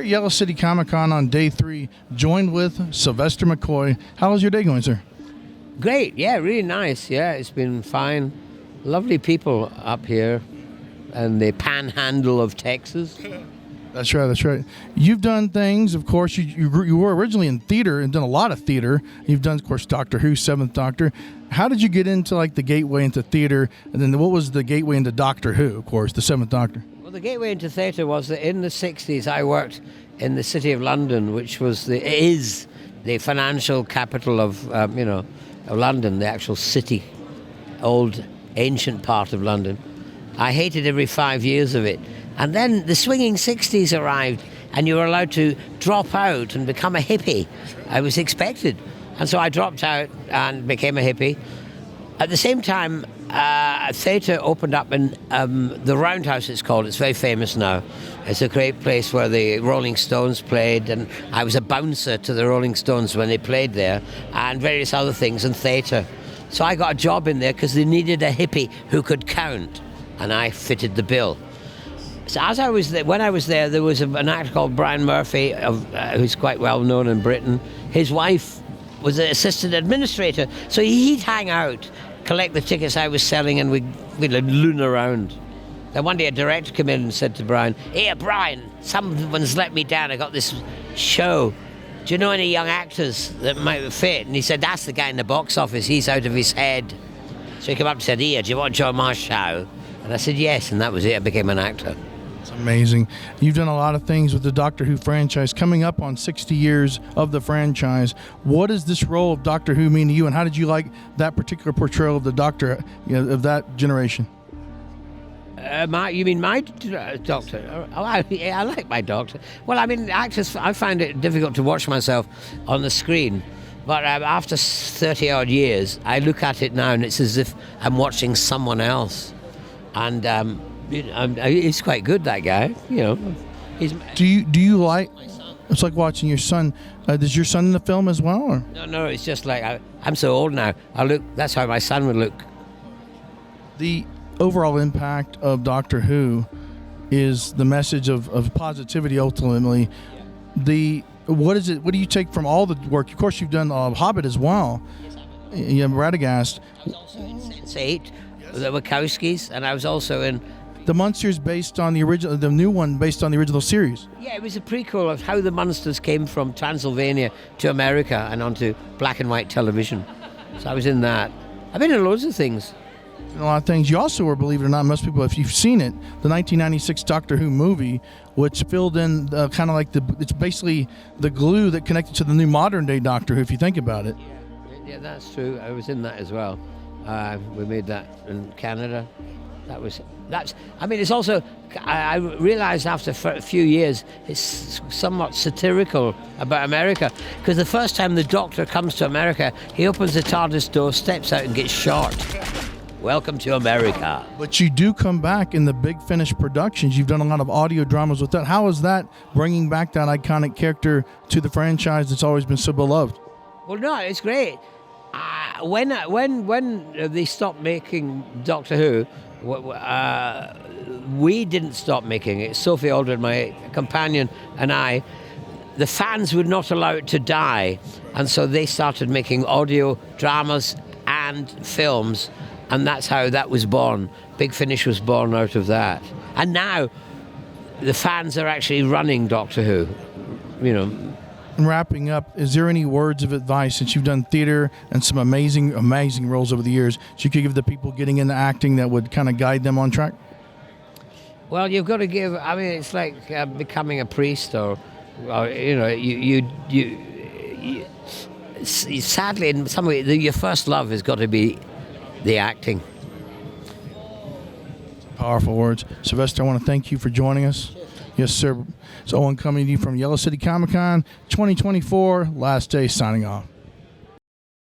at Yellow City Comic Con on day 3, joined with Sylvester McCoy. How was your day going, sir? Great, yeah, really nice. Yeah, it's been fine. Lovely people up here and the panhandle of Texas. That's right, that's right. You've done things, of course, you were originally in theater and done a lot of theater. You've done, of course, Doctor Who, 7th Doctor. How did you get into, like, the gateway into theater? And then what was the gateway into Doctor Who, of course, the 7th Doctor? Well, the gateway into theatre was that in the 60s I worked in the city of London, which is the financial capital of, of London, the actual city, old, ancient part of London. I hated every 5 years of it. And then the swinging 60s arrived, and you were allowed to drop out and become a hippie. I was expected. And so I dropped out and became a hippie. At the same time, theatre opened up in the Roundhouse, it's called. It's very famous now. It's a great place where the Rolling Stones played, and I was a bouncer to the Rolling Stones when they played there, and various other things in theatre. So I got a job in there because they needed a hippie who could count, and I fitted the bill. So when I was there was an actor called Brian Murphy, who's quite well known in Britain. His wife was an assistant administrator, so he'd hang out, collect the tickets I was selling, and we'd loon around. Then one day a director came in and said to Brian, "Here, Brian, someone's let me down. I got this show. Do you know any young actors that might fit?" And he said, "That's the guy in the box office. He's out of his head." So he came up and said, "Here, do you want to join my show?" And I said, "Yes," and that was it. I became an actor. It's amazing. You've done a lot of things with the Doctor Who franchise, coming up on 60 years of the franchise. What does this role of Doctor Who mean to you, and how did you like that particular portrayal of the Doctor, of that generation? You mean my Doctor? Oh, I like my Doctor. Well, I mean, actors, I find it difficult to watch myself on the screen. But after 30-odd years, I look at it now and it's as if I'm watching someone else. And he's quite good, that guy. Do you like? It's like watching your son. Is your son in the film as well? Or? No. It's just like I'm so old now. That's how my son would look. The overall impact of Doctor Who is the message of positivity. Ultimately, what is it? What do you take from all the work? Of course, you've done Hobbit as well. You have Radagast. I was also in Sense8, the Wachowskis, and I was also in. The Munsters based on the original, the new one based on the original series. Yeah, it was a prequel of how the Munsters came from Transylvania to America and onto black and white television. So I was in that. I've been in loads of things. A lot of things. You also were, believe it or not, most people, if you've seen it, the 1996 Doctor Who movie, which filled in kind of like it's basically the glue that connected to the new modern day Doctor Who, if you think about it. Yeah, that's true. I was in that as well. We made that in Canada. It's also, I realized after a few years, it's somewhat satirical about America, because the first time the Doctor comes to America, he opens the TARDIS door, steps out and gets shot. Welcome to America. But you do come back in the Big Finish productions. You've done a lot of audio dramas with that. How is that bringing back that iconic character to the franchise that's always been so beloved? Well, no, it's great. When they stopped making Doctor Who, we didn't stop making it. Sophie Aldred, my companion, and I, the fans would not allow it to die. And so they started making audio dramas and films. And that's how that was born. Big Finish was born out of that. And now the fans are actually running Doctor Who, Wrapping up, is there any words of advice, since you've done theater and some amazing roles over the years, that you could give the people getting into acting that would kind of guide them on track? Well, you've got to give. I mean, it's like becoming a priest, or sadly, in some way, your first love has got to be the acting. Powerful words. Sylvester, I want to thank you for joining us. Yes, sir. It's Owen coming to you from Yellow City Comic Con 2024, last day, signing off.